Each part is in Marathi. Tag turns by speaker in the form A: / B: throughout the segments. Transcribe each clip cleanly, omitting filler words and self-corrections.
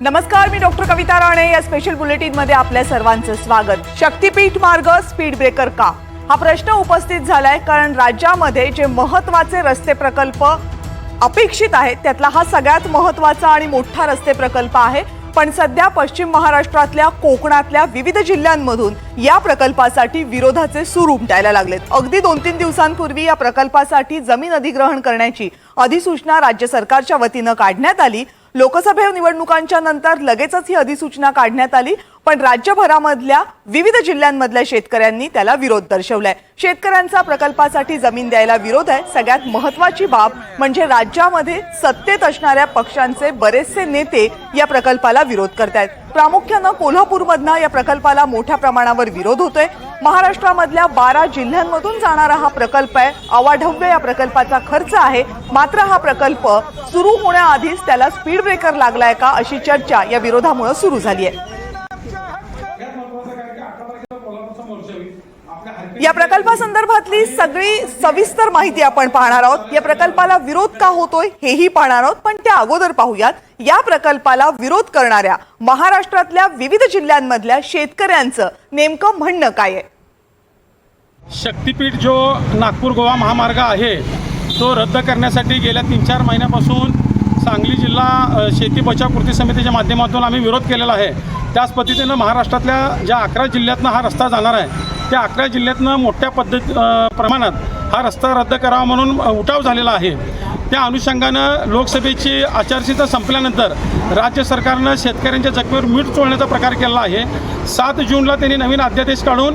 A: नमस्कार, मी डॉक्टर कविता राणे. या स्पेशल बुलेटिन मध्ये आपल्या सर्वांचं स्वागत. शक्तीपीठ मार्ग स्पीड ब्रेकर का, हा प्रश्न उपस्थित झालाय. कारण राज्यामध्ये जे महत्त्वाचे रस्ते प्रकल्प अपेक्षित आहेत त्यातला हा सगळ्यात महत्त्वाचा आणि मोठा रस्ते प्रकल्प आहे. पण सध्या पश्चिम महाराष्ट्रातल्या, कोकणातल्या विविध जिल्ह्यांमधून या प्रकल्पासाठी विरोधाचे सूर उमटायला लागलेत. अगदी 2-3 दिवसांपूर्वी या प्रकल्पासाठी जमीन अधिग्रहण करण्याची अधिसूचना राज्य सरकारच्या वतीनं काढण्यात आली. लोकसभा निवडणुकांच्या नंतर लगेचच ही अधिसूचना काढण्यात आली. पण राज्यभरामधल्या विविध जिल्ह्यांमधल्या शेतकऱ्यांनी त्याला विरोध दर्शवलाय. शेतकऱ्यांचा प्रकल्पासाठी जमीन द्यायला विरोध आहे. सगळ्यात महत्त्वाची बाब म्हणजे राज्यामध्ये सत्तेत असणाऱ्या पक्षांचे बरेचसे नेते या प्रकल्पाला विरोध करतायत. प्रामुख्यानं कोल्हापूरमधनं या प्रकल्पाला मोठ्या प्रमाणावर विरोध होतोय. महाराष्ट्रामधल्या 12 जिल्ह्यांमधून जाणारा हा प्रकल्प आहे. अवाढव्य या प्रकल्पाचा खर्च आहे. मात्र हा प्रकल्प सुरू होण्याआधीच त्याला स्पीड ब्रेकर लागलाय का, अशी चर्चा या विरोधामुळे सुरू झाली आहे. या प्रकल्पासंदर्भातली सगळी सविस्तर माहिती आपण पाहणार आहोत. या प्रकल्पाला विरोध का होतोय हेही पाहणार आहोत. पण त्या अगोदर पाहूयात या प्रकल्पाला विरोध करणाऱ्या महाराष्ट्रातल्या विविध जिल्ह्यांमधल्या शेतकऱ्यांचं नेमकं म्हणणं काय आहे.
B: शक्तीपीठ जो नागपूर गोवा महामार्ग आहे तो रद्द करण्यासाठी गेल्या 3-4 महिन्यापासून सांगली जिल्हा शेती बचाव कृती समितीच्या माध्यमातून आम्ही विरोध केलेला आहे. त्याच पद्धतीनं महाराष्ट्रातल्या ज्या 11 जिल्ह्यातनं हा रस्ता जाणार आहे त्या 11 जिल्ह्यातनं मोठ्या प्रमाणात हा रस्ता रद्द करावा म्हणून उठाव झालेला आहे. त्या अनुषंगानं लोकसभेची आचारसंहिता संपल्यानंतर राज्य सरकारनं शेतकऱ्यांच्या जखमेवर मीठ चोळण्याचा प्रकार केला आहे. 7 जूनला त्यांनी नवीन अध्यादेश काढून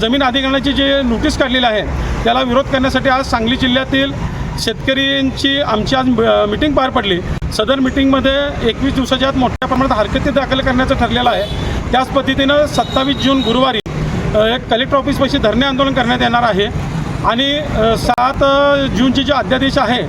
B: जमीन अधिग्रहणाची जी नोटीस काढलेली आहे त्याला विरोध करण्यासाठी आज सांगली जिल्ह्यातील शेतकऱ्यांची आमची आज मीटिंग पार पडली. सदर मीटिंगमध्ये 21 दिवसाच्या आत मोठ्या प्रमाणात हरकती दाखल करण्याचं ठरलेलं आहे. त्याच पद्धतीनं 27 जून गुरुवारी एक कलेक्टर ऑफिसपाशी धरणे आंदोलन करण्यात येणार आहे. आणि 7 जूनची जी अध्यादेश आहे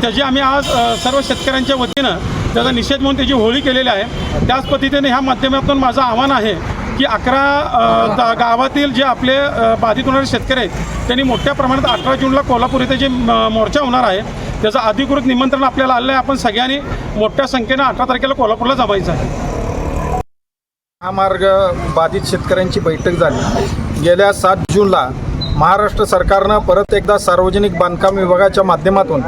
B: त्याची आम्ही आज सर्व शेतकऱ्यांच्या वतीनं त्याचा निषेध म्हणून त्याची होळी केलेली आहे. त्याच पद्धतीने ह्या माध्यमातून माझं आव्हान आहे की 11 गावातील जे आपले बाधित होणारे शेतकरी आहेत त्यांनी मोठ्या प्रमाणात 18 जूनला कोल्हापूर येथे जे मोर्चा होणार आहे त्याचं अधिकृत निमंत्रण आपल्याला आलेलं आहे. आपण सगळ्यांनी मोठ्या संख्येनं 18 तारखेला कोल्हापूरला जमायचं आहे.
C: महामार्ग बाधित शेतकऱ्यांची बैठक झाली. गेल्या 7 जूनला महाराष्ट्र सरकारनं परत एकदा सार्वजनिक बांधकाम विभागाच्या माध्यमातून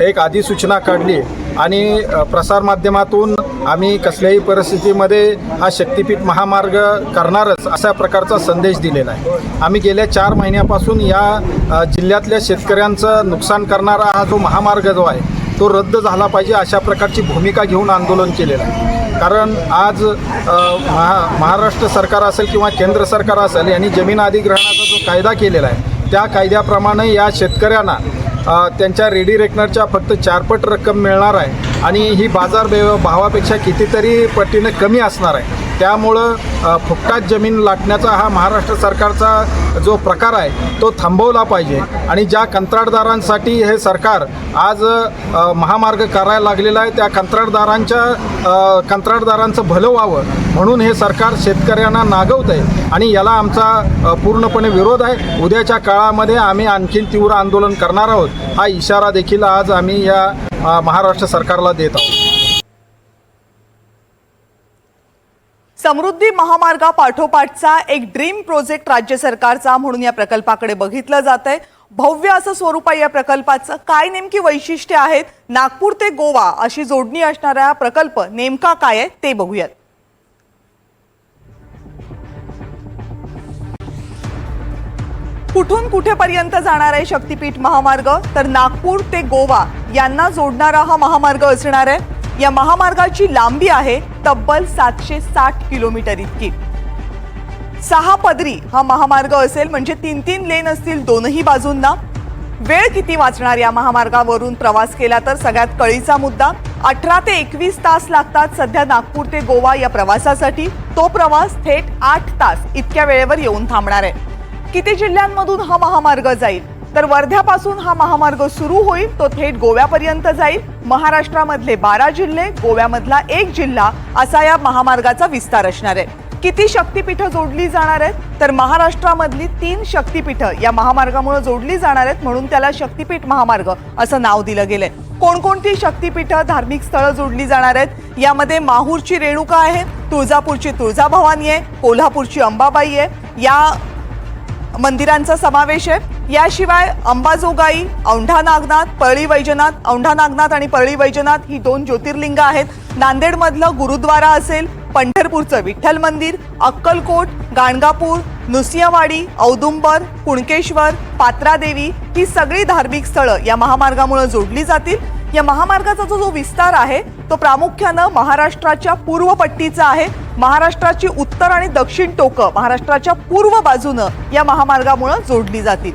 C: एक अधिसूचना काढली आणि प्रसारमाध्यमातून आम्ही कसल्याही परिस्थितीमध्ये हा शक्तीपीठ महामार्ग करणारच अशा प्रकारचा संदेश दिलेला आहे. आम्ही गेल्या 4 महिन्यापासून या जिल्ह्यातल्या शेतकऱ्यांचं नुकसान करणारा हा जो महामार्ग जो आहे तो रद्द झाला पाहिजे अशा प्रकारची भूमिका घेऊन आंदोलन केलेलं आहे. कारण आज महाराष्ट्र सरकार असेल किंवा केंद्र सरकार असेल यांनी जमीन अधिग्रहणाचा जो कायदा केलेला आहे त्या कायद्याप्रमाणे या शेतकऱ्यांना त्यांच्या रेडी रेकनरच्या फक्त 4 पट रक्कम मिळणार आहे आणि ही बाजार भावापेक्षा कितीतरी पटीने कमी असणार आहे. त्यामुळं फुकटात जमीन लाटण्याचा हा महाराष्ट्र सरकारचा जो प्रकार आहे तो थांबवला पाहिजे. आणि ज्या कंत्राटदारांसाठी हे सरकार आज महामार्ग करायला लागलेला आहे त्या कंत्राटदारांचं भलं व्हावं म्हणून हे सरकार शेतकऱ्यांना नागवत आहे आणि याला आमचा पूर्णपणे विरोध आहे. उद्याच्या काळामध्ये आम्ही आणखीन तीव्र आंदोलन करणार आहोत हा इशारा देखील आज आम्ही या महाराष्ट्र सरकारला देत आहोत.
A: समृद्धी महामार्गापाठोपाठचा एक ड्रीम प्रोजेक्ट राज्य सरकारचा म्हणून या प्रकल्पाकडे बघितलं जात आहे. भव्य असं स्वरूप आहे या प्रकल्पाचं. काय नेमकी वैशिष्ट्ये आहेत, नागपूर ते गोवा अशी जोडणी असणारा प्रकल्प नेमका काय आहे ते बघूयात. कुठून कुठेपर्यंत जाणार आहे शक्तीपीठ महामार्ग, तर नागपूर ते गोवा यांना जोडणारा हा महामार्ग असणार आहे. या महामार्गाची लांबी आहे तब्बल 760 किलोमीटर इतकी. 6 पदरी हा महामार्ग असेल, म्हणजे 3-3 लेन असतील दोनही बाजूंना. वेळ किती वाचणार या महामार्गावरून प्रवास केला तर सगळ्यात कळीचा मुद्दा. 18 ते 21 तास लागतात सध्या नागपूर ते गोवा या प्रवासासाठी. तो प्रवास थेट 8 तास इतक्या वेळेवर येऊन थांबणार आहे. किती जिल्ह्यांमधून हा महामार्ग जाईल, तर वर्ध्यापासून हा महामार्ग सुरू होईल, तो थेट गोव्यापर्यंत जाईल. महाराष्ट्रामधले 12 जिल्हे, गोव्यामधला 1 जिल्हा असा या महामार्गाचा विस्तार असणार आहे. किती शक्तिपीठं जोडली जाणार आहेत? तर महाराष्ट्रामधली 3 शक्तिपीठं या महामार्गामुळे जोडली जाणार आहेत, म्हणून त्याला शक्तिपीठ महामार्ग असं नाव दिलं गेलंय. कोणकोणती शक्तिपीठं, धार्मिक स्थळं जोडली जाणार आहेत? यामध्ये माहूरची रेणुका आहे, तुळजापूरची तुळजाभवानी आहे, कोल्हापूरची अंबाबाई आहे, या मंदिरांचा समावेश आहे. याशिवाय अंबाजोगाई, औंढा नागनाथ, परळी वैजनाथ, औंढा नागनाथ आणि परळी वैजनाथ ही 2 ज्योतिर्लिंग आहेत. नांदेडमधलं गुरुद्वारा असेल, पंढरपूरचं विठ्ठल मंदिर, अक्कलकोट, गाणगापूर, नुसियावाडी, औदुंबर, कुणकेश्वर, पात्रादेवी ही सगळी धार्मिक स्थळं या महामार्गामुळे जोडली जातील. या महामार्गाचा जो विस्तार आहे तो प्रामुख्यानं महाराष्ट्राच्या पूर्व पट्टीचा आहे. महाराष्ट्राची उत्तर आणि दक्षिण टोकं महाराष्ट्राच्या पूर्व बाजूनं या महामार्गामुळे जोडली जातील.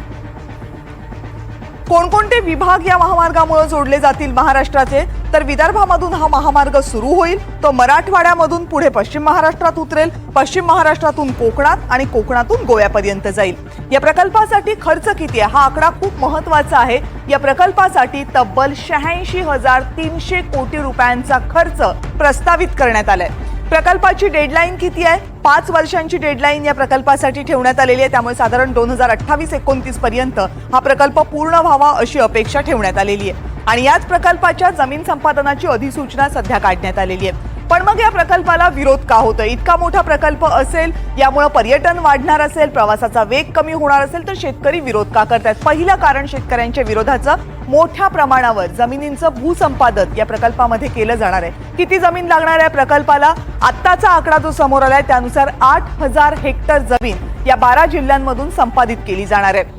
A: कोणकोणते विभाग या महामार्गामुळे जोडले जातील महाराष्ट्राचे? तर विदर्भामधून हा महामार्ग सुरू होईल, तो मराठवाड्यामधून पुढे पश्चिम महाराष्ट्रात उतरेल, पश्चिम महाराष्ट्रातून कोकणात आणि कोकणातून गोव्यापर्यंत जाईल. या प्रकल्पासाठी खर्च किती आहे हा आकडा खूप महत्त्वाचा आहे. या प्रकल्पासाठी तब्बल 86,300 कोटी रुपयांचा खर्च प्रस्तावित करण्यात आलाय. प्रकल्पाची डेडलाईन किती आहे? 5 वर्षांची डेडलाईन या प्रकल्पासाठी ठेवण्यात आलेली आहे. त्यामुळे साधारण 2028-29 पर्यंत हा प्रकल्प पूर्ण व्हावा अशी अपेक्षा ठेवण्यात आलेली आहे. आणि याच प्रकल्पाच्या जमीन संपादनाची अधिसूचना सध्या काढण्यात आलेली आहे. पण मग या प्रकल्पाला विरोध का होतोय? इतका मोठा प्रकल्प असेल, यामुळे पर्यटन वाढणार असेल, प्रवासाचा वेग कमी होणार असेल, तर शेतकरी विरोध का करतात? पहिलं कारण शेतकऱ्यांच्या विरोधाचं मोठ्या प्रमाणावर जमिनींचं भूसंपादन या प्रकल्पामध्ये केलं जाणार आहे. किती जमीन लागणार आहे प्रकल्पाला? आत्ताचा आकडा जो समोर आलाय त्यानुसार 8,000 हेक्टर जमीन या 12 जिल्ह्यांमधून संपादित केली जाणार आहे.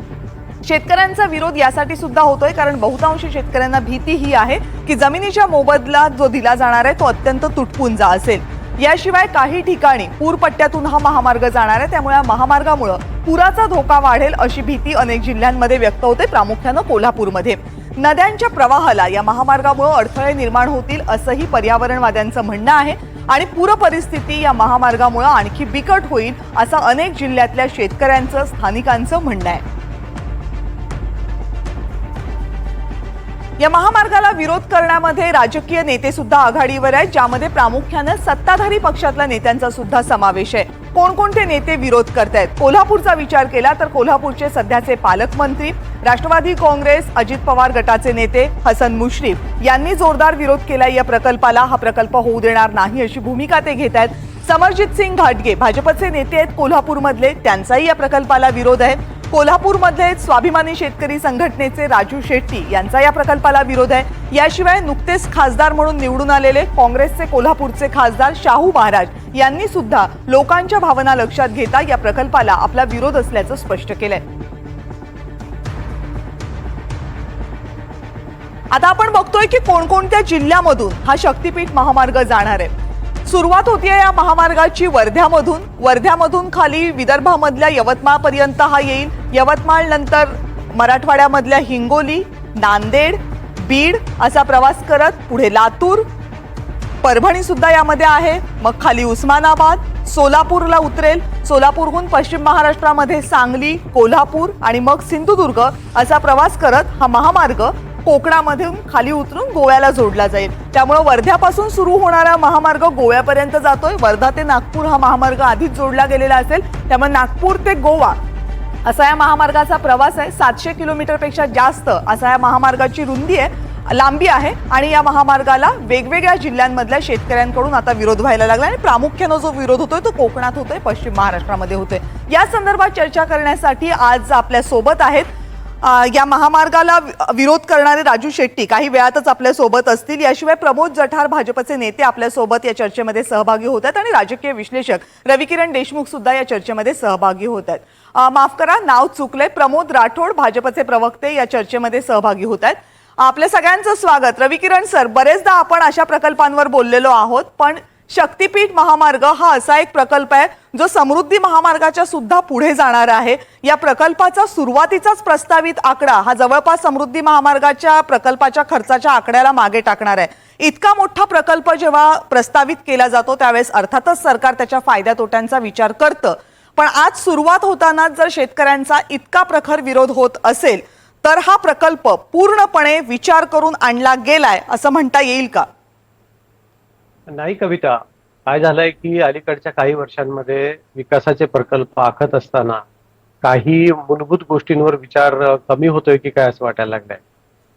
A: शेतकऱ्यांचा विरोध यासाठी सुद्धा होतोय कारण बहुतांश शेतकऱ्यांना भीती ही आहे की जमिनीच्या मोबदला जो दिला जाणार आहे तो अत्यंत तुटपुंजा असेल. याशिवाय काही ठिकाणी पूरपट्ट्यातून हा महामार्ग जाणार आहे, त्यामुळे या महामार्गामुळे पुराचा धोका वाढेल अशी भीती अनेक जिल्ह्यांमध्ये व्यक्त होते, प्रामुख्यानं कोल्हापूरमध्ये. नद्यांच्या प्रवाहाला या महामार्गामुळे अडथळे निर्माण होतील असंही पर्यावरणवाद्यांचं म्हणणं आहे आणि पूर परिस्थिती या महामार्गामुळे आणखी बिकट होईल असं अनेक जिल्ह्यातल्या शेतकऱ्यांचं, स्थानिकांचं म्हणणं आहे. या महामार्गाला विरोध करण्यामध्ये राजकीय नेते सुद्धा आघाडीवर आहेत, ज्यामध्ये प्रामुख्याने सत्ताधारी पक्षातल्या नेत्यांचा सुद्धा समावेश आहे. कोणकोणते नेते विरोध करतायत? कोल्हापूरचा विचार केला तर कोल्हापूरचे सध्याचे पालकमंत्री, राष्ट्रवादी काँग्रेस, अजित पवार गटाचे नेते हसन मुश्रीफ यांनी जोरदार विरोध केला या प्रकल्पाला. हा प्रकल्प होऊ देणार नाही अशी भूमिका ते घेत आहेत. समरजित सिंग घाटगे भाजपचे नेते आहेत कोल्हापूरमधले, त्यांचाही या प्रकल्पाला विरोध आहे. कोल्हापूरमध्ये स्वाभिमानी शेतकरी संघटनेचे राजू शेट्टी यांचा या प्रकल्पाला विरोध आहे. याशिवाय नुकतेच खासदार म्हणून निवडून आलेले काँग्रेसचे कोल्हापूरचे खासदार शाहू महाराज यांनी सुद्धा लोकांच्या भावना लक्षात घेता या प्रकल्पाला आपला विरोध असल्याचं स्पष्ट केलंय. आता आपण बघतोय की कोणकोणत्या जिल्ह्यामधून हा शक्तिपीठ महामार्ग जाणार आहे. सुरुवात होतीये या महामार्गाची वर्ध्यामधून खाली विदर्भामधल्या यवतमाळपर्यंत हा येईल. यवतमाळ नंतर मराठवाड्यामधल्या हिंगोली, नांदेड, बीड असा प्रवास करत पुढे लातूर, परभणी सुद्धा यामध्ये आहे. मग खाली उस्मानाबाद, सोलापूरला उतरेल. सोलापूरहून पश्चिम महाराष्ट्रामध्ये सांगली, कोल्हापूर आणि मग सिंधुदुर्ग असा प्रवास करत हा महामार्ग कोकणामधून खाली उतरून गोव्याला जोडला जाईल. त्यामुळे वर्ध्यापासून सुरू होणारा महामार्ग गोव्यापर्यंत जातोय. वर्धा ते नागपूर हा महामार्ग आधीच जोडला गेलेला असेल, त्यामुळे नागपूर ते गोवा असा या महामार्गाचा प्रवास आहे. 700 किलोमीटरपेक्षा जास्त असा या महामार्गाची लांबी आहे आणि या महामार्गाला वेगवेगळ्या जिल्ह्यांमधल्या शेतकऱ्यांकडून आता विरोध व्हायला लागला आणि प्रामुख्यानं जो विरोध होतोय तो कोकणात होतोय, पश्चिम महाराष्ट्रामध्ये होतोय. या संदर्भात चर्चा करण्यासाठी आज आपल्या सोबत आहेत या महामार्गाला विरोध करणारे राजू शेट्टी काही वेळातच आपल्या सोबत असतील. याशिवाय प्रमोद जठार भाजपचे नेते आपल्या सोबत या चर्चेमध्ये सहभागी होत आहेत आणि राजकीय विश्लेषक रविकिरण देशमुख सुद्धा या चर्चेमध्ये सहभागी होत आहेत. माफ करा, नाव चुकलंय. प्रमोद राठोड भाजपचे प्रवक्ते या चर्चेमध्ये सहभागी होत आहेत. आपल्या सगळ्यांचं स्वागत. रविकिरण सर, बरेचदा आपण अशा प्रकल्पांवर बोललेलो आहोत, पण शक्तिपीठ महामार्ग हा असा एक प्रकल्प आहे जो समृद्धी महामार्गाच्या सुद्धा पुढे जाणार आहे. या प्रकल्पाचा सुरुवातीचाच प्रस्तावित आकडा हा जवळपास समृद्धी महामार्गाच्या प्रकल्पाच्या खर्चाच्या आकड्याला मागे टाकणार आहे. इतका मोठा प्रकल्प जेव्हा प्रस्तावित केला जातो त्यावेळेस अर्थातच सरकार त्याच्या फायद्या तोट्यांचा विचार करतं, पण आज सुरुवात होताना जर शेतकऱ्यांचा इतका प्रखर विरोध होत असेल तर हा प्रकल्प पूर्णपणे विचार करून आणला गेलाय असं म्हणता येईल का?
D: नाही कविता, काय झालंय की अलीकडच्या काही वर्षांमध्ये विकासाचे प्रकल्प आखत असताना काही मूलभूत गोष्टींवर विचार कमी होतोय की काय असं वाटायला लागलंय.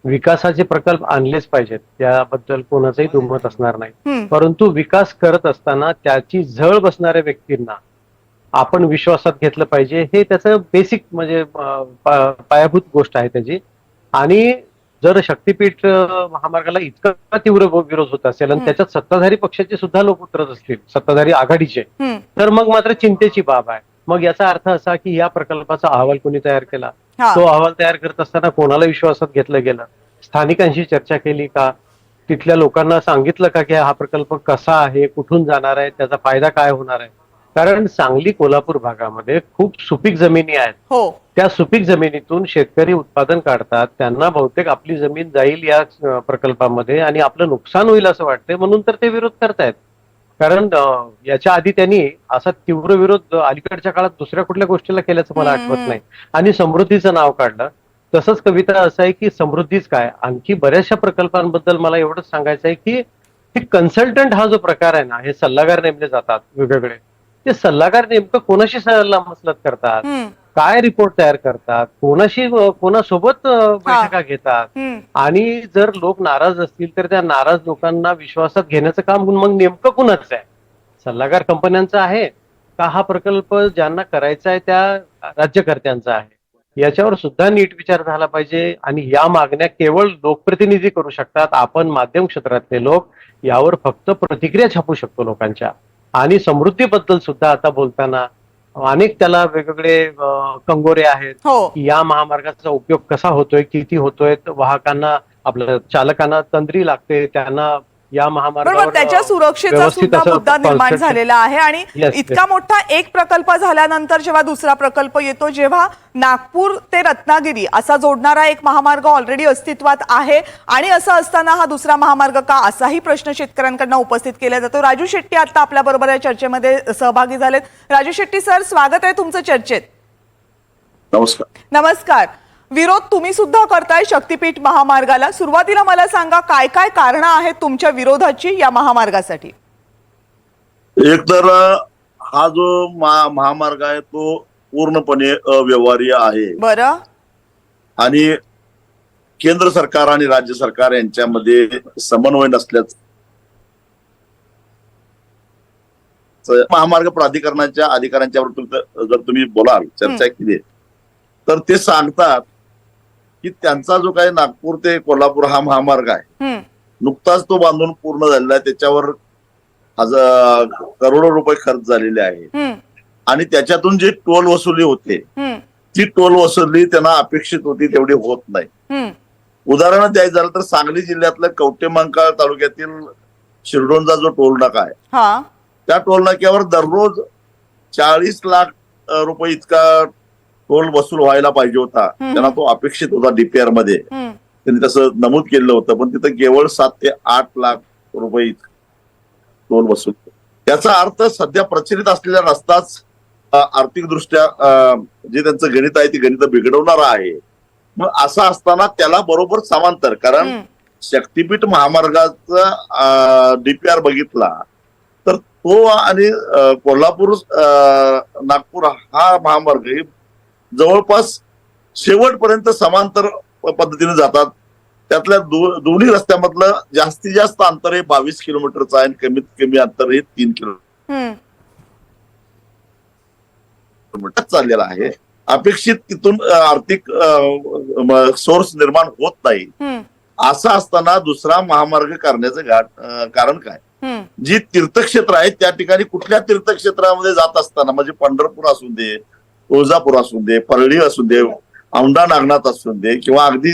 D: विकासाचे प्रकल्प आणलेच पाहिजेत, त्याबद्दल कोणाचंही दुमत असणार नाही.
A: हम्म.
D: परंतु विकास करत असताना त्याची झळ बसणाऱ्या व्यक्तींना आपण विश्वासात घेतलं पाहिजे, हे त्याचं बेसिक म्हणजे पायाभूत गोष्ट आहे त्याची. आणि जर शक्तीपीठ महामार्गाला इतका तीव्र विरोध होत असेल आणि त्याच्यात सत्ताधारी पक्षाचे सुद्धा लोक उतरत असतील, सत्ताधारी आघाडीचे,
A: हम्म.
D: तर मग मात्र चिंतेची बाब आहे. मग याचा अर्थ असा की या प्रकल्पाचा अहवाल कोणी तयार केला,
A: हा.
D: तो अहवाल तयार करत असताना कोणाला विश्वासात घेतलं गेलं, स्थानिकांशी चर्चा केली का, तिथल्या लोकांना सांगितलं का की हा प्रकल्प कसा आहे, कुठून जाणार आहे, त्याचा फायदा काय होणार आहे. कारण सांगली कोल्हापूर भागामध्ये खूप सुपीक जमिनी आहेत.
A: हो.
D: त्या सुपीक जमिनीतून शेतकरी उत्पादन काढतात, त्यांना बहुतेक आपली जमीन जाईल या प्रकल्पामध्ये आणि आपलं नुकसान होईल असं वाटतंय, म्हणून तर ते विरोध करतायत. कारण याच्या आधी त्यांनी असा तीव्र विरोध अलीकडच्या काळात दुसऱ्या कुठल्या गोष्टीला केल्याचं मला आठवत नाही. आणि समृद्धीचं नाव काढलं. तसंच कविता असं आहे की समृद्धीच काय, आणखी बऱ्याचशा प्रकल्पांबद्दल मला एवढंच सांगायचं आहे की कन्सल्टंट हा जो प्रकार आहे ना, हे सल्लागार नेमले जातात वेगवेगळे, ते सल्लागार नेमकं कोणाशी सल्लामसलत करतात, काय रिपोर्ट तयार करतात, कोणासोबत बैठका घेतात, आणि जर लोक नाराज असतील तर त्या नाराज लोकांना विश्वासात घेण्याचं काम मग नेमकं कुणाचं आहे, सल्लागार कंपन्यांचा आहे का हा प्रकल्प ज्यांना करायचा आहे त्या राज्यकर्त्यांचा आहे. याच्यावर सुद्धा नीट विचार झाला पाहिजे. आणि या मागण्या केवळ लोकप्रतिनिधी करू शकतात. आपण माध्यम क्षेत्रातले लोक यावर फक्त प्रतिक्रिया छापू शकतो लोकांच्या. आणि समृद्धीबद्दल सुद्धा आता बोलताना अनेक त्याला वेगवेगळे कंगोरे आहेत
A: हो.
D: की या महामार्गाचा उपयोग कसा होतोय, किती होतोय, वाहकांना आपल्या चालकांना तंद्री लागते, त्यांना या महामार्गावर
A: बरोबर, त्याच्या सुरक्षेचा
D: व्यवस्थित
A: सुद्धा
D: असं
A: मुद्दा निर्माण
D: कॉन्सेप्ट-
A: झालेला आहे. आणि
D: Yes,
A: इतका
D: yes.
A: मोठा एक प्रकल्प झाल्यानंतर जेव्हा दुसरा प्रकल्प येतो, जेव्हा नागपूर ते रत्नागिरी असा जोडणारा एक महामार्ग ऑलरेडी अस्तित्वात आहे, आणि असं असताना हा दुसरा महामार्ग का, असाही प्रश्न शेतकऱ्यांकडून उपस्थित केला जातो. राजू शेट्टी आता आपल्या बरोबर या चर्चेमध्ये सहभागी झालेत. राजू शेट्टी सर, स्वागत आहे तुमचं चर्चेत.
E: नमस्कार.
A: नमस्कार. विरोध तुम्ही सुद्धा करताय शक्तीपीठ महामार्गाला. सुरुवातीला मला सांगा, काय काय कारणं आहेत तुमच्या विरोधाची या महामार्गासाठी?
E: एक तर हा जो महामार्ग आहे तो पूर्णपणे अव्यवहार्य आहे.
A: बरं.
E: आणि केंद्र सरकार आणि राज्य सरकार यांच्यामध्ये समन्वय नसल्याचं महामार्ग प्राधिकरणाच्या अधिकाऱ्यांच्या जर तुम्ही बोलाल, चर्चा केली, तर ते सांगतात की त्यांचा जो काही नागपूर ते कोल्हापूर हा महामार्ग आहे, नुकताच तो बांधून पूर्ण झालेला आहे. त्याच्यावर करोडो रुपये खर्च झालेले आहे. आणि त्याच्यातून जी टोल वसुली होते, ती टोल वसुली त्यांना अपेक्षित होती तेवढी होत नाही. उदाहरण द्यायचं झालं तर सांगली जिल्ह्यातल्या कवटेमंकाळ तालुक्यातील शिरडोनचा जो टोल नाका आहे, त्या टोल नाक्यावर दररोज 40 लाख रुपये इतका टोल वसूल व्हायला पाहिजे होता. त्यांना तो अपेक्षित होता डीपीआर मध्ये, त्यांनी तसं नमूद केलं होतं. पण तिथं केवळ 7 ते 8 लाख रुपये टोल वसूल. याचा अर्थ सध्या प्रचलित असलेला रस्ताच आर्थिकदृष्ट्या जे त्यांचं गणित आहे ती गणित बिघडवणारा आहे. मग असं असताना त्याला बरोबर समांतर, कारण शक्तीपीठ महामार्गाचा डीपीआर बघितला तर तो आणि कोल्हापूर नागपूर हा महामार्ग जवळपास शेवटपर्यंत समांतर पद्धतीने जातात. त्यातल्या दोन्ही रस्त्यामधलं जास्तीत जास्त अंतर हे 22 किलोमीटरचं आहे आणि कमीत कमी अंतर हे 3 किलोमीटर चाललेलं आहे. अपेक्षित तिथून आर्थिक सोर्स निर्माण होत नाही. असं असताना दुसरा महामार्ग करण्याचं कारण काय? जी तीर्थक्षेत्र आहेत त्या ठिकाणी कुठल्या तीर्थक्षेत्रामध्ये जात असताना, म्हणजे पंढरपूर असू दे, तुळजापूर असू दे, परळी असू दे, औंढा नागनाथ असू दे, किंवा अगदी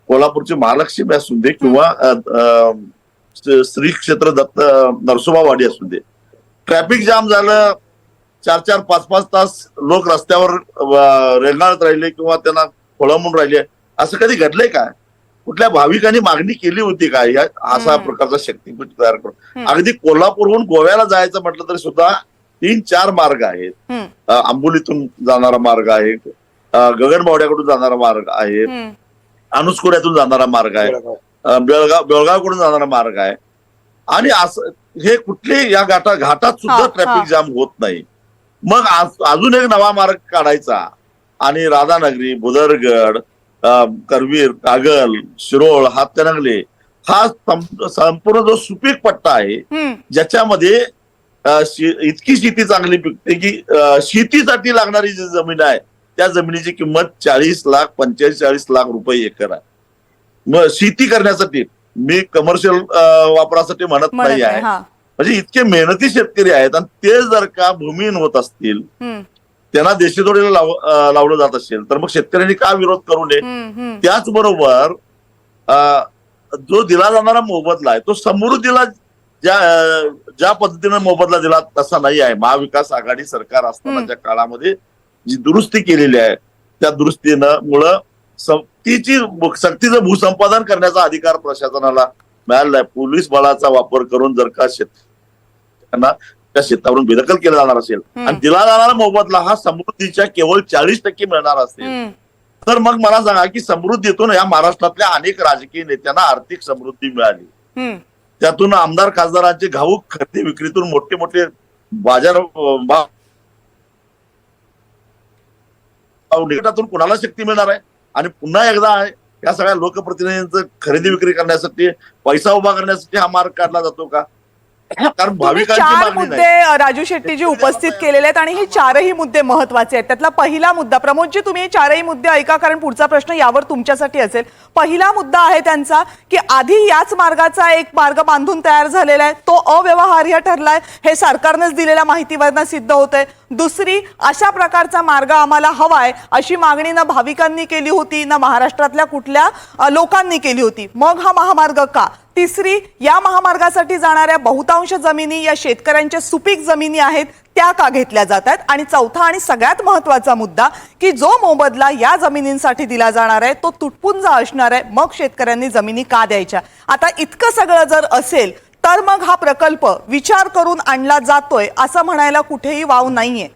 E: कोल्हापूरची महालक्ष्मी असू दे, किंवा श्री क्षेत्र दत्त नरसोबावाडी असू दे, ट्रॅफिक जाम झालं, 4-4, 5-5 तास लोक रस्त्यावर रेंगाळत राहिले किंवा त्यांना खोळंबून राहिले. असं कधी घडलंय का? कुठल्या भाविकांनी मागणी केली होती का या असा प्रकारचा शक्तीपीठ तयार करून? अगदी कोल्हापूरहून गोव्याला जायचं म्हटलं तरी सुद्धा 3-4 मार्ग आहेत. आंबोलीतून जाणारा मार्ग आहे, गगनबावड्याकडून जाणारा मार्ग आहे, अनुस्कुऱ्यातून जाणारा मार्ग आहे, बेळगावकडून जाणारा मार्ग आहे. आणि असं हे कुठले या घाटात सुद्धा ट्रॅफिक जाम होत नाही. मग अजून एक नवा मार्ग काढायचा आणि राधानगरी, बुदरगड, करवीर, कागल, शिरोळ, हातकणंगले हा संपूर्ण जो सुपीक पट्टा आहे ज्याच्यामध्ये इतकी शेती चांगली पिकते की शेतीसाठी लागणारी जी जमीन आहे त्या जमिनीची किंमत 40 लाख 45 लाख रुपये एकर आहे. मग शेती करण्यासाठी, मी कमर्शियल वापरासाठी म्हणत नाही आहे, म्हणजे इतके मेहनती शेतकरी आहेत आणि ते जर का भूमिहीन होत असतील, त्यांना देशेतोडीला लावलं जात असेल तर मग शेतकऱ्यांनी का विरोध करू नये. त्याचबरोबर जो दिला जाणारा मोबदला आहे तो समृद्धीला ज्या पद्धतीने मोबदला दिला तसा नाही आहे. महाविकास आघाडी सरकार असतानाच्या काळामध्ये जी दुरुस्ती केलेली आहे त्या दुरुस्तीमुळं सक्तीचं भूसंपादन करण्याचा अधिकार प्रशासनाला मिळालेला आहे. पोलीस बळाचा वापर करून जर का शेतकऱ्यांना त्या शेतावरून बेदखल केला जाणार असेल आणि दिला जाणारा मोबदला हा समृद्धीच्या केवळ 40% मिळणार असेल तर मग मला सांगा की समृद्धीतून या महाराष्ट्रातल्या अनेक राजकीय नेत्यांना आर्थिक समृद्धी मिळाली. त्यातून आमदार खासदारांचे घाऊक खरेदी विक्रीतून मोठे मोठे बाजार निकटातून कुणाला शक्ती मिळणार आहे. आणि पुन्हा एकदा या सगळ्या लोकप्रतिनिधींचं खरेदी विक्री करण्यासाठी, पैसा उभा करण्यासाठी हा मार्ग काढला जातो का? कारण भाविकांची
A: चार
E: मागणी
A: मुद्दे
E: नाही.
A: राजू शेट्टीजी उपस्थित केलेले आहेत आणि हे चारही मुद्दे महत्वाचे आहेत. त्यातला पहिला मुद्दा, प्रमोदजी तुम्ही हे चारही मुद्दे ऐका कारण पुढचा प्रश्न यावर तुमच्यासाठी असेल. पहिला मुद्दा आहे त्यांचा की आधी याच मार्गाचा एक मार्ग बांधून तयार झालेला आहे, तो अव्यवहार्य ठरलाय, हे सरकारनेच दिलेल्या माहितीवरनं सिद्ध होतंय. दुसरी, अशा प्रकारचा मार्ग आम्हाला हवाय अशी मागणी ना भाविकांनी केली होती ना महाराष्ट्रातल्या कुठल्या लोकांनी केली होती, मग हा महामार्ग का? तिसरी, या महामार्गासाठी जाणाऱ्या बहुतांश जमिनी या शेतकऱ्यांच्या सुपीक जमिनी आहेत, त्या का घेतल्या जात आहेत? आणि चौथा आणि सगळ्यात महत्वाचा मुद्दा की जो मोबदला या जमिनींसाठी दिला जाणार आहे तो तुटपुंजा असणार आहे, मग शेतकऱ्यांनी जमिनी का द्यायच्या? आता इतकं सगळं जर असेल तर मग हा प्रकल्प विचार करून आणला जातोय असं म्हणायला कुठेही वाव नाहीये.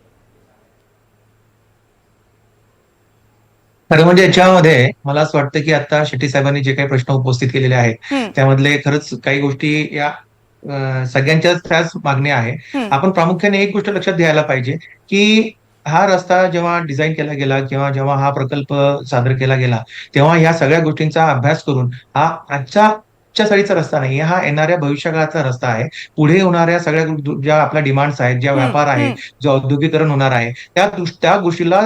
F: खरं म्हणजे याच्यामध्ये मला असं वाटतं की आता शेट्टी साहेबांनी जे काही प्रश्न उपस्थित केलेले आहेत त्यामधले खरंच काही गोष्टी या सगळ्यांच्याच त्याच मागण्या आहे. आपण प्रामुख्याने एक गोष्ट लक्षात घ्यायला पाहिजे की हा रस्ता जेव्हा डिझाईन केला गेला किंवा जेव्हा हा प्रकल्प सादर केला गेला तेव्हा या सगळ्या गोष्टींचा अभ्यास करून हा आजच्या साडीचा रस्ता नाही, हा येणाऱ्या भविष्यकाळाचा रस्ता आहे. पुढे होणाऱ्या सगळ्या ज्या आपल्या डिमांड्स आहेत, ज्या व्यापार आहे, जे औद्योगिकरण होणार आहे त्या गोष्टीला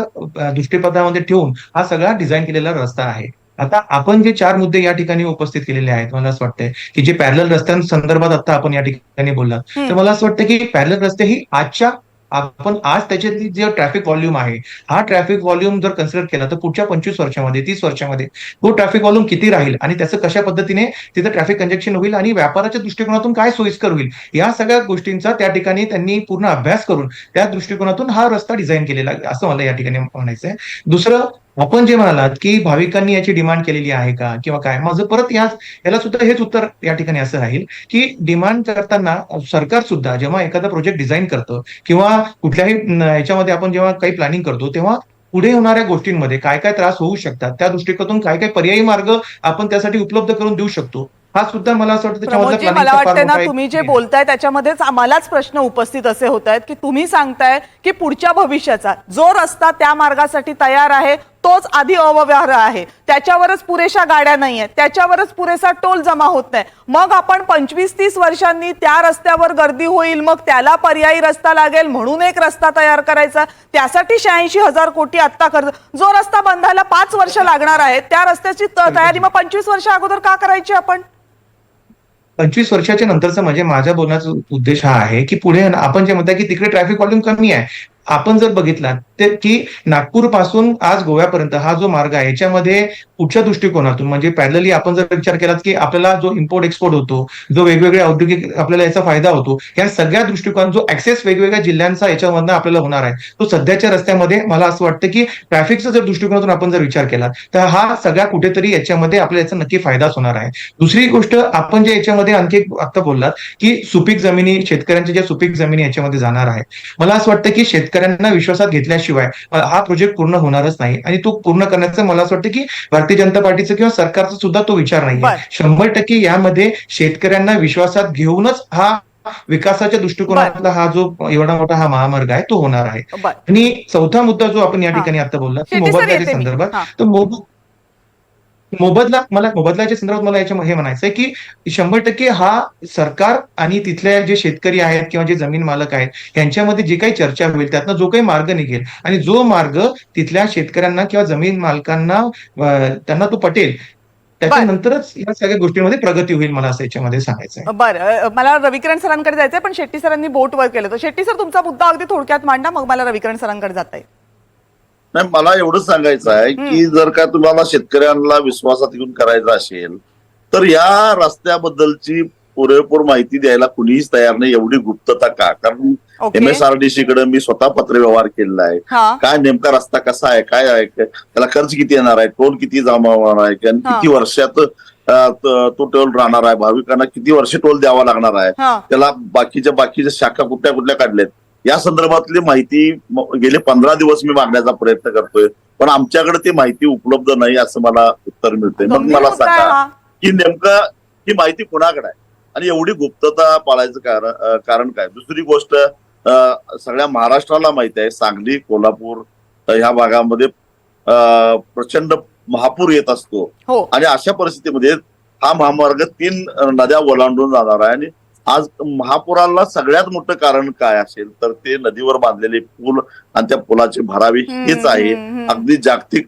F: दृष्टीपथामध्ये ठेवून हा सगळा डिझाईन केलेला रस्ता आहे. आता आपण जे 4 मुद्दे या ठिकाणी उपस्थित केलेले आहेत, मला असं वाटतंय की जे पॅरलल रस्त्यांसंदर्भात आता आपण या ठिकाणी बोललात, तर मला असं वाटतं की पॅरलल रस्ते ही आपण आज त्याच्यातली जे ट्रॅफिक व्हॉल्यूम आहे, हा ट्रॅफिक व्हॉल्यूम जर कन्सिडर केला तर पुढच्या 25 वर्षामध्ये 30 वर्षामध्ये तो ट्रॅफिक व्हॉल्यूम किती राहील आणि त्याचं कशा पद्धतीने तिथं ट्रॅफिक कंजेक्शन होईल आणि व्यापाराच्या दृष्टिकोनातून काय सोयीस्कर होईल, या सगळ्या गोष्टींचा त्या ठिकाणी त्यांनी पूर्ण अभ्यास करून त्या दृष्टिकोनातून हा रस्ता डिझाईन केलेला असं मला या ठिकाणी म्हणायचंय. दुसरं, आपण जे म्हणालात की भाविकांनी याची डिमांड केलेली आहे का किंवा काय, माझं परत याला सुद्धा हेच उत्तर या ठिकाणी असं राहील की डिमांड करताना सरकार सुद्धा जेव्हा एखादा प्रोजेक्ट डिझाईन करतं किंवा कुठल्याही ह्याच्यामध्ये आपण जेव्हा काही प्लॅनिंग करतो तेव्हा पुढे होणाऱ्या गोष्टींमध्ये काय काय त्रास होऊ शकतात त्या दृष्टिकोनातून काय काय पर्यायी मार्ग आपण त्यासाठी उपलब्ध करून देऊ शकतो, हा सुद्धा मला असं वाटतं.
A: मला वाटतं ना तुम्ही जे बोलताय त्याच्यामध्येच आम्हालाच प्रश्न उपस्थित असे होत आहेत की तुम्ही सांगताय की पुढच्या भविष्याचा जो रस्ता त्या मार्गासाठी तयार आहे तोच आधी अव्यवहार्य आहे, त्याच्यावरच पुरेशा गाड्या नाही आहेत, त्याच्यावरच पुरेसा टोल जमा होत नाही, मग आपण 25-30 वर्षांनी त्या रस्त्यावर गर्दी होईल, मग त्याला पर्यायी रस्ता लागेल म्हणून एक रस्ता तयार करायचा, त्यासाठी 86,000 कोटी आत्ता खर्च, जो रस्ता बांधायला 5 वर्ष लागणार आहे त्या रस्त्याची तयारी मग 25 वर्ष अगोदर का करायची आपण?
F: 25 वर्षाच्या नंतरचा म्हणजे माझ्या बोलण्याचा उद्देश हा आहे की पुढे आपण जे म्हणताय की तिकडे ट्रॅफिक व्हॉल्यूम कमी आहे, आपण जर बघितला ते की नागपूर पासून आज गोव्यापर्यंत हा जो मार्ग आहे याच्यामध्ये पुढच्या दृष्टिकोनातून म्हणजे पॅरलली आपण जर विचार केलात की आपल्याला जो इम्पोर्ट एक्सपोर्ट होतो, जो वेगवेगळे औद्योगिक आपल्याला याचा फायदा होतो, या सगळ्या दृष्टिकोन जो ऍक्सेस वेगवेगळ्या जिल्ह्यांचा याच्यामधनं आपल्याला होणार आहे, तो सध्याच्या रस्त्यामध्ये मला असं वाटतं की ट्रॅफिकचा जर दृष्टिकोनातून आपण जर विचार केला तर हा सगळ्या कुठेतरी याच्यामध्ये आपल्याला याचा नक्की फायदाच होणार आहे. दुसरी गोष्ट, आपण जे याच्यामध्ये आणखी आता बोललात की सुपीक जमिनी, शेतकऱ्यांच्या ज्या सुपीक जमिनी याच्यामध्ये जाणार आहे, मला असं वाटतं की शेतकऱ्यांना विश्वासात घेतल्याशिवाय हा प्रोजेक्ट पूर्ण होणारच नाही. आणि तो पूर्ण करण्याचं मला असं वाटतं की भारतीय जनता पार्टीचं किंवा सरकारचा सुद्धा तो विचार नाहीये.
A: बर.
F: 100% यामध्ये शेतकऱ्यांना विश्वासात घेऊनच हा विकासाच्या दृष्टिकोनातला हा जो एवढा मोठा हा महामार्ग आहे तो होणार आहे.
A: बर.
F: आणि चौथा मुद्दा जो आपण या
A: हा.
F: ठिकाणी आता बोलला की
A: शेट्टी सर,
F: मोबदल्याच्या
A: येते मी.
F: संदर्भात,
A: हा.
F: तर मोबदल्याच्या संदर्भात मला हे म्हणायचं आहे की 100% हा सरकार आणि तिथल्या जे शेतकरी आहेत किंवा जे जमीन मालक आहेत यांच्यामध्ये जे काही चर्चा होईल त्यातनं जो काही मार्ग निघेल आणि जो मार्ग तिथल्या शेतकऱ्यांना किंवा जमीन मालकांना त्यांना तो पटेल त्याच्यानंतरच या सगळ्या गोष्टींमध्ये प्रगती होईल, मला असं याच्यामध्ये सांगायचं आहे.
A: बरं, मला रविकिरण सरांकडे जायचंय, पण शेट्टी सरांनी बोट वर केलं. तर शेट्टी सर, तुमचा मुद्दा अगदी थोडक्यात मांडा, मग मला रविकिरण सरांकडे जाता येईल.
E: नाही, मला एवढं सांगायचं आहे की जर का तुम्हाला शेतकऱ्यांना विश्वासात घेऊन करायचं असेल तर या रस्त्याबद्दलची पुरेपूर माहिती द्यायला कुणीच तयार नाही. एवढी गुप्तता का? कारण
A: ओके.
E: MSRDC कडे मी स्वतः पत्रव्यवहार केलेला आहे.
A: हा.
E: काय नेमका रस्ता कसा आहे, काय आहे, त्याला खर्च किती येणार आहे, टोल किती जमा होणार आहे, आणि किती वर्षात तो टोल राहणार आहे, भाविकांना किती वर्ष टोल द्यावा लागणार आहे,
A: हा.
E: त्याला बाकीच्या शाखा कुठल्या कुठल्या काढल्यात या संदर्भातली माहिती गेले 15 दिवस मी मागण्याचा प्रयत्न करतोय, पण आमच्याकडे ती माहिती उपलब्ध नाही असं मला उत्तर मिळतंय. मग
A: गंभीर
E: मला
A: मुद्दा आहे
E: सांगा
A: हा.
E: की नेमकं ही माहिती कुणाकडे आहे आणि एवढी गुप्तता पाळायचं कारण काय? दुसरी गोष्ट, सगळ्या महाराष्ट्राला माहिती आहे सांगली, कोल्हापूर ह्या भागामध्ये प्रचंड महापूर येत असतो.
A: हो.
E: आणि अशा परिस्थितीमध्ये हा महामार्ग 3 नद्या ओलांडून जाणार आहे. आणि आज महापुराला सगळ्यात मोठं कारण काय असेल तर ते नदीवर बांधलेले पूल आणि त्या पुलाचे भरावे हेच आहे. अगदी जागतिक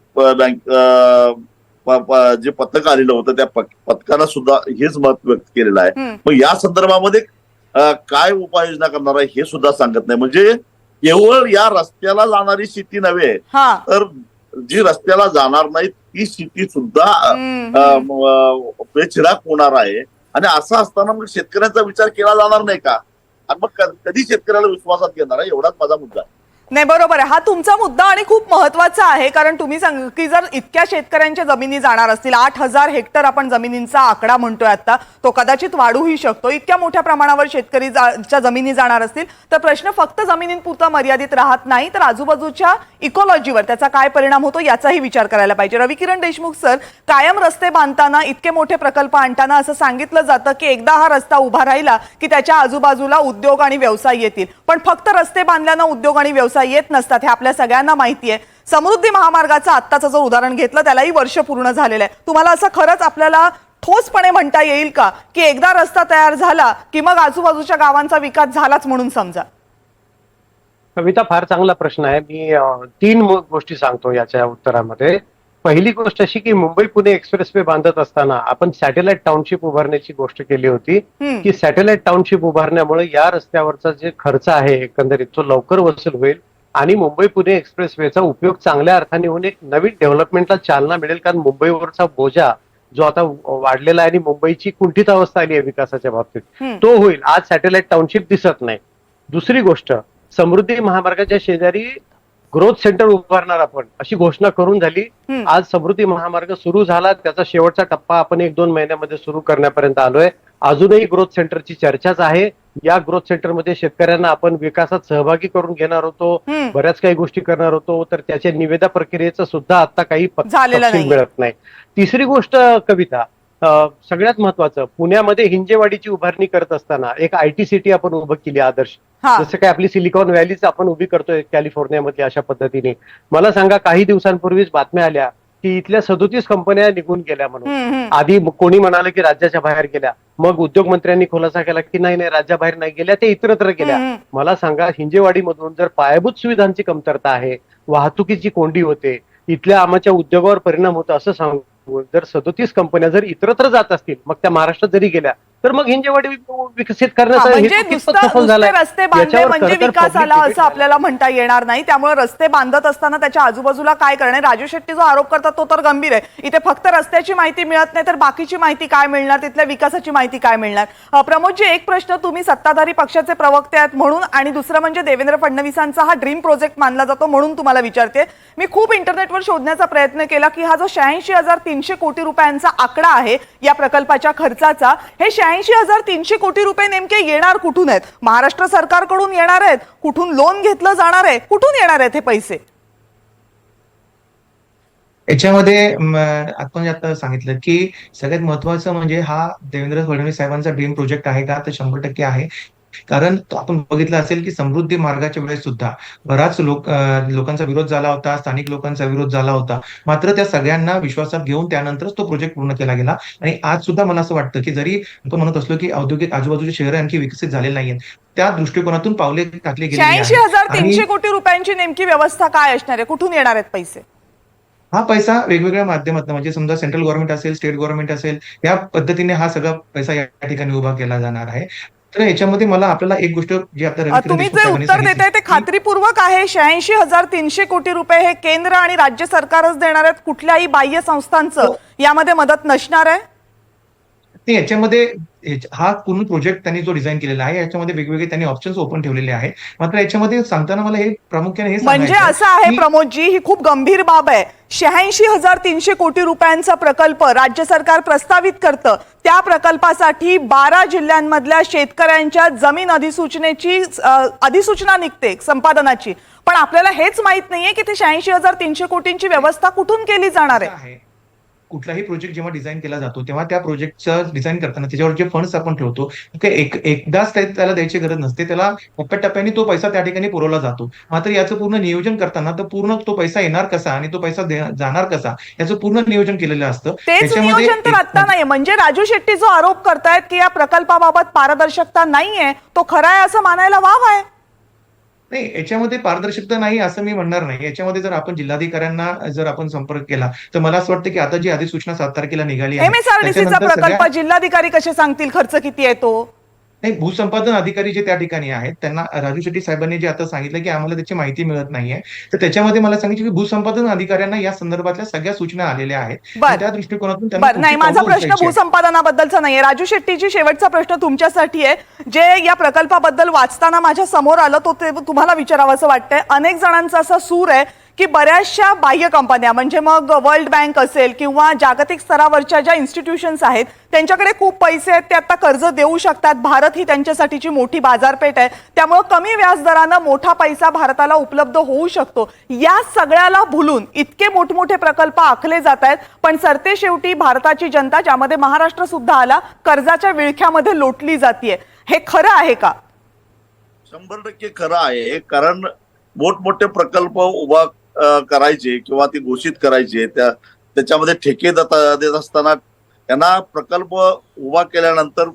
E: जे पथक आलेलं होतं त्या पथकानं सुद्धा हेच मत व्यक्त केलेलं आहे. मग या संदर्भामध्ये काय उपाययोजना करणार आहे हे सुद्धा सांगत नाही. म्हणजे केवळ या रस्त्याला जाणारी शेती नव्हे तर जी रस्त्याला जाणार नाही ती शेती सुद्धा बेचिराख होणार आहे. आणि असं असताना मग शेतकऱ्यांचा विचार केला जाणार नाही का? आणि मग कधी शेतकऱ्याला विश्वासात घेणार आहे? एवढाच माझा मुद्दा आहे.
A: नाही, बरोबर आहे, हा तुमचा मुद्दा आणि खूप महत्वाचा आहे. कारण तुम्ही सांग की जर इतक्या शेतकऱ्यांच्या जमिनी जाणार असतील, 8,000 हेक्टर आपण जमिनींचा आकडा म्हणतोय आता, तो कदाचित वाढूही शकतो. इतक्या मोठ्या प्रमाणावर शेतकरीच्या जमिनी जाणार असतील तर प्रश्न फक्त जमिनींपुरता मर्यादित राहत नाही, तर आजूबाजूच्या इकॉलॉजीवर त्याचा काय परिणाम होतो याचाही विचार करायला पाहिजे. रविकिरण देशमुख सर, कायम रस्ते बांधताना, इतके मोठे प्रकल्प आणताना असं सांगितलं जातं की एकदा हा रस्ता उभा राहिला की त्याच्या आजूबाजूला उद्योग आणि व्यवसाय येतील. पण फक्त रस्ते बांधल्यानं उद्योग आणि व्यवसाय येत नसतात, हे आपल्या सगळ्यांना माहिती आहे. समृद्धी महामार्गाचं आत्ताचं जर उदाहरण घेतलं त्यालाही वर्ष पूर्ण झालेलं आहे. तुम्हाला असं खरंच आपल्याला ठोसपणे म्हणता येईल का की एकदा रस्ता तयार झाला की मग आजूबाजूच्या गावांचा विकास झालाच म्हणून समजा?
D: कविता, फार चांगला प्रश्न आहे. मी 3 गोष्टी सांगतो याच्या उत्तरामध्ये. पहिली गोष्ट अशी की मुंबई पुणे एक्सप्रेसवे बांधत असताना आपण सॅटेलाइट टाउनशिप उभारण्याची गोष्ट केली होती की सॅटेलाइट टाउनशिप उभारण्यामुळे या रस्त्यावरचा जे खर्च आहे एकंदरीत तो लवकर वसूल होईल आणि मुंबई पुणे एक्सप्रेसवेचा उपयोग चांगल्या अर्थाने होऊन एक नवीन डेव्हलपमेंटला चालना मिळेल. कारण मुंबईवरचा बोजा जो आता वाढलेला आहे आणि मुंबईची कुंठित अवस्था आली आहे विकासाच्या बाबतीत, तो होईल. आज सॅटेलाइट टाउनशिप दिसत नाही. दुसरी गोष्ट, समृद्धी महामार्गाच्या शेजारी ग्रोथ सेंटर उभारणार आपण अशी घोषणा करून झाली. आज समृद्धी महामार्ग सुरू झाला, त्याचा शेवटचा टप्पा आपण 1-2 महिन्यामध्ये सुरू करण्यापर्यंत आलोय. अजूनही ग्रोथ सेंटरची चर्चाच आहे. या ग्रोथ सेंटरमध्ये शेतकऱ्यांना आपण विकासात सहभागी करून घेणार होतो, बऱ्याच काही गोष्टी करणार होतो, तर त्याच्या निविदा प्रक्रियेचं सुद्धा आता काही तपशील मिळत नाही. तिसरी गोष्ट कविता, सगळ्यात महत्वाचं, पुण्यामध्ये हिंजेवाडीची उभारणी करत असताना एक IT सिटी आपण उभं केली आदर्श, जसं काय आपली सिलिकॉन व्हॅलीच आपण उभी करतोय कॅलिफोर्नियामध्ये अशा पद्धतीने. मला सांगा, काही दिवसांपूर्वीच बातम्या आल्या की इथल्या 37 कंपन्या निघून गेल्या म्हणून. आधी कोणी म्हणाले की राज्याच्या बाहेर गेल्या, मग उद्योगमंत्र्यांनी खुलासा केला की नाही नाही, राज्याबाहेर नाही गेल्या, ते इतरत्र गेल्या. मला सांगा, हिंजेवाडीमधून जर पायाभूत सुविधांची कमतरता आहे, वाहतुकीची कोंडी होते, इथल्या आमच्या उद्योगावर परिणाम होतो असं सांगू, जर 37 कंपन्या जर इतरत्र जात असतील, मग त्या महाराष्ट्रात जरी गेल्या तर मग हिंजेवाडी विकसित करण्याचा
A: रस्ते बांधले म्हणजे विकास आला असं आपल्याला म्हणता येणार नाही. त्यामुळे रस्ते बांधत असताना त्याच्या आजूबाजूला काय करणे, राजू शेट्टी जो आरोप करतात तो तर गंभीर आहे. इथे फक्त रस्त्याची माहिती मिळत नाही तर बाकीची माहिती काय मिळणार, तिथल्या विकासाची माहिती काय मिळणार? प्रमोदजी, एक प्रश्न, तुम्ही सत्ताधारी पक्षाचे प्रवक्ते आहेत म्हणून, आणि दुसरं म्हणजे देवेंद्र फडणवीसांचा हा ड्रीम प्रोजेक्ट मानला जातो म्हणून तुम्हाला विचारते. मी खूप इंटरनेटवर शोधण्याचा प्रयत्न केला की हा जो 86,300 कोटी रुपयांचा आकडा आहे या प्रकल्पाच्या खर्चाचा, हे 86,300 कोटी रुपये नेमके येणार कुठून आहेत? महाराष्ट्र सरकारकडून येणार आहेत? कुठून लोन घेतलं जाणार आहे? कुठून येणार आहेत हे पैसे?
F: याच्यामध्ये आपण आता सांगितलं की सगळ्यात महत्वाचं म्हणजे हा देवेंद्र फडणवीस साहेबांचा ड्रीम प्रोजेक्ट आहे का? तर 100% आहे. कारण आपण बघितलं असेल की समृद्धी मार्गाच्या वेळेस सुद्धा बराच लोकांचा विरोध झाला होता, स्थानिक लोकांचा विरोध झाला होता. मात्र त्या सगळ्यांना विश्वासात घेऊन त्यानंतरच तो प्रोजेक्ट पूर्ण केला गेला. आणि आज सुद्धा मला असं वाटतं की जरी आपण म्हणत असलो की औद्योगिक आजूबाजूचे शहर आणखी विकसित झालेली नाहीयेत, त्या दृष्टिकोनातून पावले टाकली गेली आहेत.
A: 86,300 कोटी रुपयांची नेमकी व्यवस्था काय असणार आहे? कुठून येणार आहेत पैसे?
F: हा पैसा वेगवेगळ्या माध्यमातून म्हणजे समजा सेंट्रल गव्हर्नमेंट असेल, स्टेट गव्हर्नमेंट असेल, या पद्धतीने हा सगळा पैसा या ठिकाणी उभा केला जाणार आहे. तर याच्यामध्ये मला आपल्याला एक गोष्ट जी आपल्या
A: तुम्ही जे उत्तर देताय ते खात्रीपूर्वक आहे. 86,300 कोटी रुपये हे केंद्र आणि राज्य सरकारच देणार आहेत, कुठल्याही बाह्य संस्थांचं यामध्ये मदत नसणार आहे?
F: याच्यामध्ये हा पूर्ण प्रोजेक्ट त्यांनी जो डिझाईन केलेला आहे याच्यामध्ये वेगवेगळे त्यांनी ऑप्शन्स ओपन ठेवलेले आहेत. मात्र याच्यामध्ये सांगताना मला हे प्रामुख्याने हे
A: म्हणजे असं आहे प्रमोदजी, ही खूप गंभीर बाब आहे. 86,300 कोटी रुपयांचा प्रकल्प राज्य सरकार प्रस्तावित करतं. त्या प्रकल्पासाठी 12 जिल्ह्यांमधल्या शेतकऱ्यांच्या जमीन अधिसूचना निघते संपादनाची. पण आपल्याला हेच माहित नाहीये की ते 86,300 कोटींची व्यवस्था कुठून केली जाणार आहे.
F: कुठलाही प्रोजेक्ट जेव्हा डिझाईन केला जातो तेव्हा त्या प्रोजेक्टचं डिझाईन करताना त्याच्यावर जे फंड्स आपण ठेवतो एकदाच त्याला द्यायची गरज नसते. त्याला टप्प्याटप्प्याने तो पैसा त्या ठिकाणी पुरवला जातो. मात्र याचं पूर्ण नियोजन करताना तर पूर्ण तो पैसा येणार कसा आणि तो पैसा जाणार कसा याचं पूर्ण नियोजन केलेलं असतं.
A: तेच नियोजन तर आता नाही. म्हणजे राजू शेट्टी जो आरोप करतायत की या प्रकल्पाबाबत पारदर्शकता नाहीये, तो खरा आहे असं मानायला वाव आहे.
F: नाही, याच्यामध्ये पारदर्शकता नाही असं मी म्हणणार नाही. याच्यामध्ये जर आपण जिल्हाधिकाऱ्यांना जर आपण संपर्क केला तर मला असं वाटतं की आता जी अधिसूचना 7 तारखेला निघाली आहे,
A: MSRDCचा प्रकल्प जिल्हाधिकारी कसे सांगतील खर्च किती आहे तो?
F: नाही, भूसंपादन अधिकारी जे त्या ठिकाणी आहेत त्यांना राजू शेट्टी साहेबांनी जे आता सांगितलं की आम्हाला त्याची माहिती मिळत नाहीये, तर त्याच्यामध्ये मला सांगितलं की भूसंपादन अधिकाऱ्यांना या संदर्भातल्या सगळ्या सूचना आलेल्या आहेत. त्या दृष्टिकोनातून
A: नाही, माझा प्रश्न भूसंपादनाबद्दलचा नाहीये. राजू शेट्टीची शेवटचा प्रश्न तुमच्यासाठी आहे. जे या प्रकल्पाबद्दल वाचताना माझ्या समोर आलं तो ते तुम्हाला विचारावं असं वाटतंय. अनेक जणांचा असा सूर आहे की बऱ्याचशा बाह्य कंपन्या म्हणजे मग वर्ल्ड बँक असेल किंवा जागतिक स्तरावरच्या ज्या इन्स्टिट्यूशन्स आहेत त्यांच्याकडे खूप पैसे आहेत, ते आता कर्ज देऊ शकतात. भारत ही त्यांच्यासाठीची मोठी बाजारपेठ आहे, त्यामुळे कमी व्याजदरानं मोठा पैसा भारताला उपलब्ध होऊ शकतो. या सगळ्याला भुलून इतके मोठमोठे प्रकल्प आखले जात आहेत, पण सरते शेवटी भारताची जनता, ज्यामध्ये महाराष्ट्र सुद्धा आला, कर्जाच्या विळख्यामध्ये लोटली जातीये. हे खरं आहे का?
E: 100% खरं आहे. कारण मोठमोठे प्रकल्प उभा करायचे किंवा ती घोषित करायचे, त्याच्यामध्ये ठेके देत असताना त्यांना प्रकल्प उभा केल्यानंतर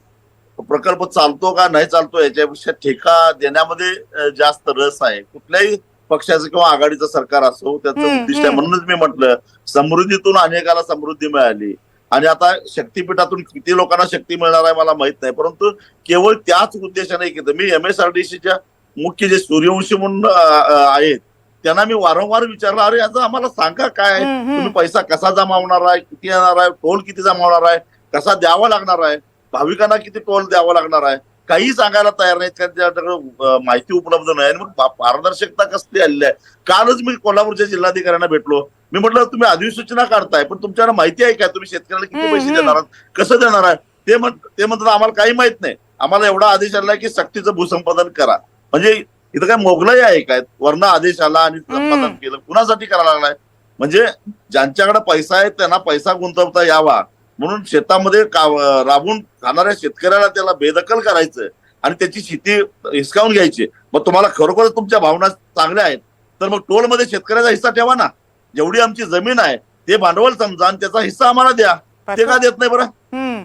E: प्रकल्प चालतो का नाही चालतो याच्यापेक्षा ठेका देण्यामध्ये जास्त रस आहे. कुठल्याही पक्षाचं किंवा आघाडीचं सरकार असो त्याचं उद्दिष्ट आहे. म्हणूनच मी म्हटलं समृद्धीतून अनेकाला समृद्धी मिळाली आणि आता शक्तीपीठातून किती लोकांना शक्ती मिळणार आहे मला माहित नाही, परंतु केवळ त्याच उद्देशाने केलं. मी MSRDCच्या मुख्य जे सूर्यवंशी म्हणून आहेत त्यांना मी वारंवार विचारलं, अरे याचं आम्हाला सांगा काय, तुम्ही पैसा कसा जमा होणार आहे, किती येणार आहे, टोल किती जमा होणार आहे, कसा द्यावा लागणार आहे, भाविकांना किती टोल द्यावा लागणार आहे, काही सांगायला तयार नाहीत. त्यांच्याकडे माहिती उपलब्ध नाही. आणि मग पारदर्शकता कसली आलेली आहे. कालच मी कोल्हापूरच्या जिल्हाधिकाऱ्यांना भेटलो. मी म्हटलं तुम्ही अधिसूचना काढताय पण तुमच्याकडे माहिती आहे काय, तुम्ही शेतकऱ्याला किती पैसे देणार आहात, कसं देणार आहे? ते म्हणतात आम्हाला काही माहित नाही, आम्हाला एवढा आदेश आलाय की सक्तीचं भूसंपादन करा. म्हणजे इथं काय मोगलाई आहे काय? वर्ण आदेश आला आणि संपादन केलं, कुणासाठी करायला लागलाय? म्हणजे ज्यांच्याकडे पैसा आहे त्यांना पैसा गुंतवता यावा म्हणून शेतामध्ये राबून खाणाऱ्या शेतकऱ्याला त्याला बेदखल करायचं आणि त्याची शेती हिसकावून घ्यायची. मग तुम्हाला खरोखरच तुमच्या भावना चांगल्या आहेत तर मग टोलमध्ये शेतकऱ्याचा हिस्सा ठेवा ना. जेवढी आमची जमीन आहे ते भांडवल समजा आणि त्याचा हिस्सा आम्हाला द्या. ते का देत नाही बरं?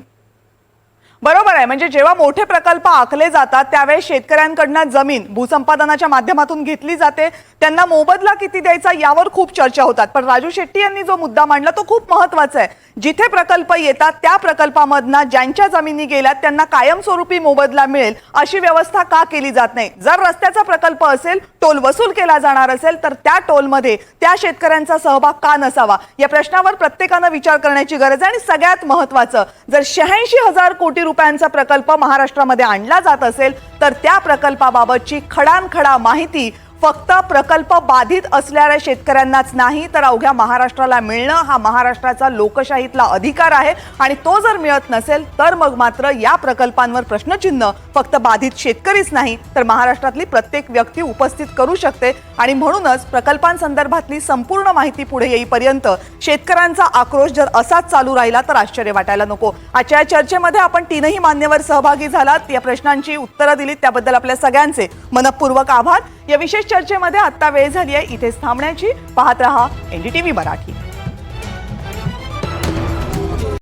A: बरोबर आहे. म्हणजे जेव्हा मोठे प्रकल्प आखले जातात त्यावेळेस शेतकऱ्यांकडनं जमीन भूसंपादनाच्या माध्यमातून घेतली जाते, त्यांना मोबदला किती द्यायचा यावर खूप चर्चा होतात. पण राजू शेट्टी यांनी जो मुद्दा मांडला तो खूप महत्वाचा आहे. जिथे प्रकल्प येतात त्या प्रकल्पामधनं ज्यांच्या जमिनी गेल्यात त्यांना कायमस्वरूपी मोबदला मिळेल अशी व्यवस्था का केली जात नाही? जर रस्त्याचा प्रकल्प असेल, टोल वसूल केला जाणार असेल तर त्या टोलमध्ये त्या शेतकऱ्यांचा सहभाग का नसावा या प्रश्नावर प्रत्येकानं विचार करण्याची गरज आहे. आणि सगळ्यात महत्वाचं, जर 86,000 कोटी रुपयांचा प्रकल्प महाराष्ट्रामध्ये आणला जात असेल तर त्या प्रकल्पाबाबतची खडानखडा माहिती फक्त प्रकल्प बाधित असणाऱ्या शेतकऱ्यांनाच नाही तर अवघ्या महाराष्ट्राला मिळणं हा महाराष्ट्राचा लोकशाहीतला अधिकार आहे आणि तो जर मिळत नसेल तर मग मात्र या प्रकल्पांवर प्रश्नचिन्ह फक्त बाधित शेतकरीच नाही तर महाराष्ट्रातली प्रत्येक व्यक्ती उपस्थित करू शकते आणि म्हणूनच प्रकल्पांसंदर्भातली संपूर्ण माहिती पुढे येईपर्यंत शेतकऱ्यांचा आक्रोश जर असाच चालू राहिला तर आश्चर्य वाटायला नको। आजच्या चर्चेमध्ये आपण तीनही मान्यवर सहभागी झालात, या प्रश्नांची उत्तरं दिलीत त्याबद्दल आपल्या सगळ्यांचे मनपूर्वक आभार। या विशेष चर्चेमध्ये आता वेळ झाली आहे इथेच थांबण्याची। पाहत रहा NDTV मराठी।